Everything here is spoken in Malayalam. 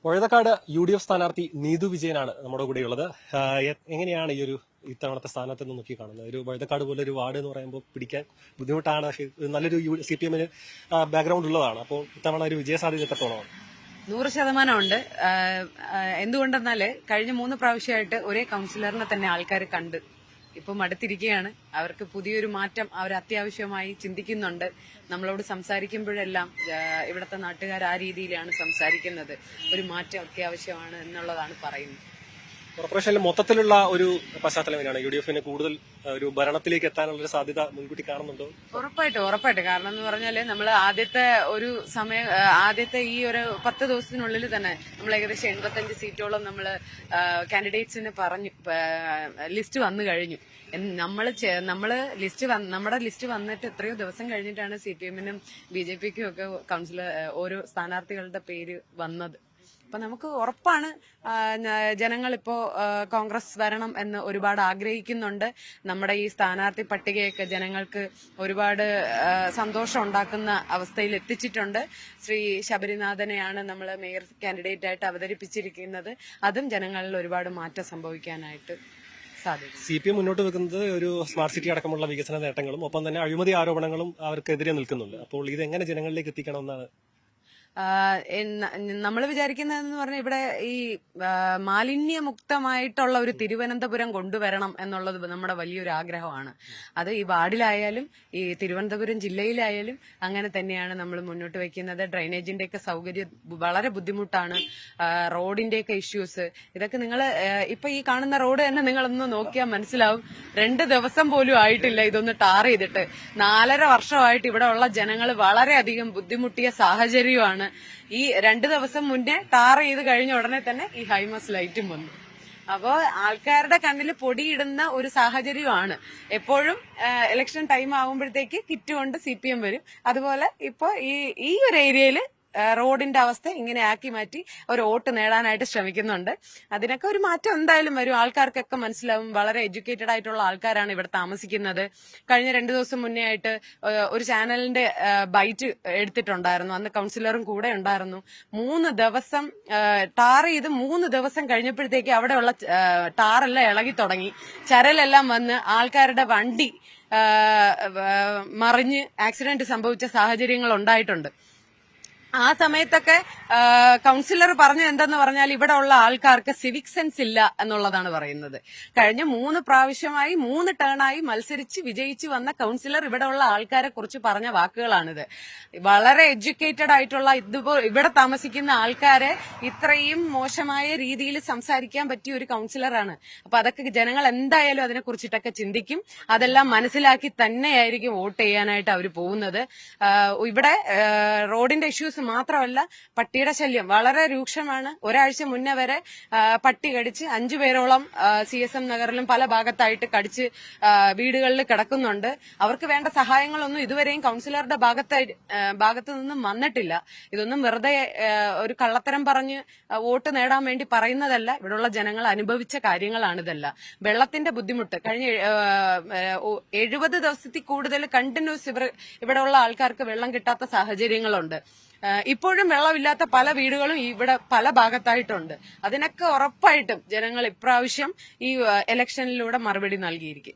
വഴുതക്കാട് UDF സ്ഥാനാർത്ഥി നീതു വിജയനാണ് നമ്മുടെ കൂടെയുള്ളത്. എങ്ങനെയാണ് ഈ ഒരു ഇത്തവണത്തെ സ്ഥാനത്ത് നിന്ന് നോക്കി കാണുന്നത്? ഒരു വഴുതക്കാട് പോലെ ഒരു വാർഡ് എന്ന് പറയുമ്പോൾ പിടിക്കാൻ ബുദ്ധിമുട്ടാണ്. പക്ഷേ നല്ലൊരു CPM ബാക്ക്ഗ്രൗണ്ട് ഉള്ളതാണ്. അപ്പോൾ ഇത്തവണ ഒരു വിജയസാധ്യത എത്രത്തോളമാണ്? 100% ഉണ്ട്. എന്തുകൊണ്ടെന്നാല് കഴിഞ്ഞ 3 പ്രാവശ്യമായിട്ട് ഒരേ കൗൺസിലറിനെ തന്നെ ആൾക്കാർ കണ്ട് ഇപ്പം അടുത്തിരിക്കുകയാണ്. അവർക്ക് പുതിയൊരു മാറ്റം അവർ അത്യാവശ്യമായി ചിന്തിക്കുന്നുണ്ട്. നമ്മളോട് സംസാരിക്കുമ്പോഴെല്ലാം ഇവിടുത്തെ നാട്ടുകാർ ആ രീതിയിലാണ് സംസാരിക്കുന്നത്. ഒരു മാറ്റം അത്യാവശ്യമാണ് എന്നുള്ളതാണ് പറയുന്നത്. കോർപ്പറേഷനിൽ മൊത്തത്തിലുള്ള ഒരു പശ്ചാത്തലം എങ്ങനെയാണ്? UDFന് കൂടുതൽ ഒരു ഭരണത്തിലേക്ക് എത്താനുള്ള ഒരു സാധ്യത മുൻകൂട്ടി കാണുന്നുണ്ടോ? ഉറപ്പായിട്ടും. കാരണം എന്ന് പറഞ്ഞാല് നമ്മൾ ആദ്യത്തെ ഈ ഒരു 10 ദിവസത്തിനുള്ളിൽ തന്നെ നമ്മൾ ഏകദേശം 85 സീറ്റോളം നമ്മള് കാൻഡിഡേറ്റ്സിന് പറഞ്ഞു ലിസ്റ്റ് വന്നു കഴിഞ്ഞു. നമ്മുടെ ലിസ്റ്റ് വന്നിട്ട് എത്രയോ ദിവസം കഴിഞ്ഞിട്ടാണ് CPM-നും BJP-ക്കും ഒക്കെ ഓരോ സ്ഥാനാർത്ഥികളുടെ പേര് വന്നത്. അപ്പൊ നമുക്ക് ഉറപ്പാണ് ജനങ്ങൾ ഇപ്പോ കോൺഗ്രസ് വരണം എന്ന് ഒരുപാട് ആഗ്രഹിക്കുന്നുണ്ട്. നമ്മുടെ ഈ സ്ഥാനാർത്ഥി പട്ടികയൊക്കെ ജനങ്ങൾക്ക് ഒരുപാട് സന്തോഷം ഉണ്ടാക്കുന്ന അവസ്ഥയിൽ എത്തിച്ചിട്ടുണ്ട്. ശ്രീ ശബരിനാഥനെയാണ് നമ്മൾ മേയർ കാൻഡിഡേറ്റ് ആയിട്ട് അവതരിപ്പിച്ചിരിക്കുന്നത്. അതും ജനങ്ങളിൽ ഒരുപാട് മാറ്റം സംഭവിക്കാനായിട്ട് സാധിക്കും. CPM മുന്നോട്ട് വെക്കുന്നത് ഒരു സ്മാർട്ട് സിറ്റി അടക്കമുള്ള വികസന നേട്ടങ്ങളും ഒപ്പം തന്നെ അഴിമതി ആരോപണങ്ങളും അവർക്കെതിരെ നിൽക്കുന്നുണ്ട്. അപ്പോൾ ഇത് എങ്ങനെ ജനങ്ങളിലേക്ക് എത്തിക്കണമെന്നാണ് നമ്മൾ വിചാരിക്കുന്നതെന്ന് പറഞ്ഞാൽ ഇവിടെ ഈ മാലിന്യമുക്തമായിട്ടുള്ള ഒരു തിരുവനന്തപുരം കൊണ്ടുവരണം എന്നുള്ളത് നമ്മുടെ വലിയൊരു ആഗ്രഹമാണ്. അത് ഈ വാർഡിലായാലും ഈ തിരുവനന്തപുരം ജില്ലയിലായാലും അങ്ങനെ തന്നെയാണ് നമ്മൾ മുന്നോട്ട് വെക്കുന്നത്. ഡ്രൈനേജിന്റെയൊക്കെ സൗകര്യം വളരെ ബുദ്ധിമുട്ടാണ്. റോഡിന്റെയൊക്കെ ഇഷ്യൂസ്, ഇതൊക്കെ നിങ്ങൾ ഇപ്പൊ ഈ കാണുന്ന റോഡ് തന്നെ നിങ്ങളൊന്ന് നോക്കിയാൽ മനസ്സിലാവും. 2 ദിവസം പോലും ആയിട്ടില്ല ഇതൊന്ന് ടാർ ചെയ്തിട്ട്. 4.5 വർഷമായിട്ട് ഇവിടെ ഉള്ള ജനങ്ങൾ വളരെയധികം ബുദ്ധിമുട്ടിയ സാഹചര്യമാണ്. ഈ 2 ദിവസം മുന്നേ ടാർ ചെയ്ത് കഴിഞ്ഞ ഉടനെ തന്നെ ഈ ഹൈമസ് ലൈറ്റും വന്നു. അപ്പോ ആൾക്കാരുടെ കണ്ണിൽ പൊടിയിടുന്ന ഒരു സാഹചര്യമാണ്. എപ്പോഴും ഇലക്ഷൻ ടൈം ആകുമ്പോഴത്തേക്ക് കിറ്റ് കൊണ്ട് CPM വരും. അതുപോലെ ഇപ്പൊ ഈ ഒരു ഏരിയയില് റോഡിന്റെ അവസ്ഥ ഇങ്ങനെ ആക്കി മാറ്റി ഒരു വോട്ട് നേടാനായിട്ട് ശ്രമിക്കുന്നുണ്ട്. അതിനൊക്കെ ഒരു മാറ്റം എന്തായാലും വരും. ആൾക്കാർക്കൊക്കെ മനസ്സിലാവും. വളരെ എഡ്യൂക്കേറ്റഡ് ആയിട്ടുള്ള ആൾക്കാരാണ് ഇവിടെ താമസിക്കുന്നത്. കഴിഞ്ഞ 2 ദിവസം മുന്നേ ആയിട്ട് ഒരു ചാനലിന്റെ ബൈറ്റ് എടുത്തിട്ടുണ്ടായിരുന്നു. അന്ന് കൗൺസിലറും കൂടെ ഉണ്ടായിരുന്നു. 3 ദിവസം ടാർ ചെയ്ത് 3 ദിവസം കഴിഞ്ഞപ്പോഴത്തേക്ക് അവിടെയുള്ള ടാറെല്ലാം ഇളകി തുടങ്ങി. ചരലെല്ലാം വന്ന് ആൾക്കാരുടെ വണ്ടി മറിഞ്ഞ് ആക്സിഡന്റ് സംഭവിച്ച സാഹചര്യങ്ങൾ ഉണ്ടായിട്ടുണ്ട്. ആ സമയത്തൊക്കെ കൗൺസിലർ പറഞ്ഞ എന്തെന്ന് പറഞ്ഞാൽ ഇവിടെ ഉള്ള ആൾക്കാർക്ക് സിവിക് സെൻസ് ഇല്ല എന്നുള്ളതാണ് പറയുന്നത്. കഴിഞ്ഞ 3 പ്രാവശ്യമായി 3 ടേണായി മത്സരിച്ച് വിജയിച്ചു വന്ന കൗൺസിലർ ഇവിടെ ഉള്ള ആൾക്കാരെ കുറിച്ച് പറഞ്ഞ വാക്കുകളാണിത്. വളരെ എഡ്യൂക്കേറ്റഡ് ആയിട്ടുള്ള ഇവിടെ താമസിക്കുന്ന ആൾക്കാരെ ഇത്രയും മോശമായ രീതിയിൽ സംസാരിക്കാൻ പറ്റിയ ഒരു കൗൺസിലറാണ്. അപ്പൊ അതൊക്കെ ജനങ്ങൾ എന്തായാലും അതിനെ കുറിച്ചിട്ടൊക്കെ ചിന്തിക്കും. അതെല്ലാം മനസ്സിലാക്കി തന്നെയായിരിക്കും വോട്ട് ചെയ്യാനായിട്ട് അവർ പോകുന്നത്. ഇവിടെ റോഡിന്റെ ഇഷ്യൂസ് മാത്രമല്ല, പട്ടിയുടെ ശല്യം വളരെ രൂക്ഷമാണ്. ഒരാഴ്ച മുന്നേ വരെ പട്ടി കടിച്ച് 5 പേരോളം CSM നഗറിലും പല ഭാഗത്തായിട്ട് കടിച്ച് വീടുകളിൽ കിടക്കുന്നുണ്ട്. അവർക്ക് വേണ്ട സഹായങ്ങളൊന്നും ഇതുവരെയും കൗൺസിലറുടെ ഭാഗത്ത് നിന്നും വന്നിട്ടില്ല. ഇതൊന്നും വെറുതെ ഒരു കള്ളത്തരം പറഞ്ഞ് വോട്ട് നേടാൻ വേണ്ടി പറയുന്നതല്ല. ഇവിടെയുള്ള ജനങ്ങൾ അനുഭവിച്ച കാര്യങ്ങളാണിതല്ല. വെള്ളത്തിന്റെ ബുദ്ധിമുട്ട് കഴിഞ്ഞ 70 ദിവസത്തിൽ കൂടുതൽ കണ്ടിന്യൂസ് ഇവിടെയുള്ള ആൾക്കാർക്ക് വെള്ളം കിട്ടാത്ത സാഹചര്യങ്ങളുണ്ട്. ഇപ്പോഴും വെള്ളമില്ലാത്ത പല വീടുകളും ഇവിടെ പല ഭാഗത്തായിട്ടുണ്ട്. അതിനൊക്കെ ഉറപ്പായിട്ടും ജനങ്ങൾ ഇപ്രാവശ്യം ഈ ഇലക്ഷനിലൂടെ മറുപടി നൽകിയിരിക്കും.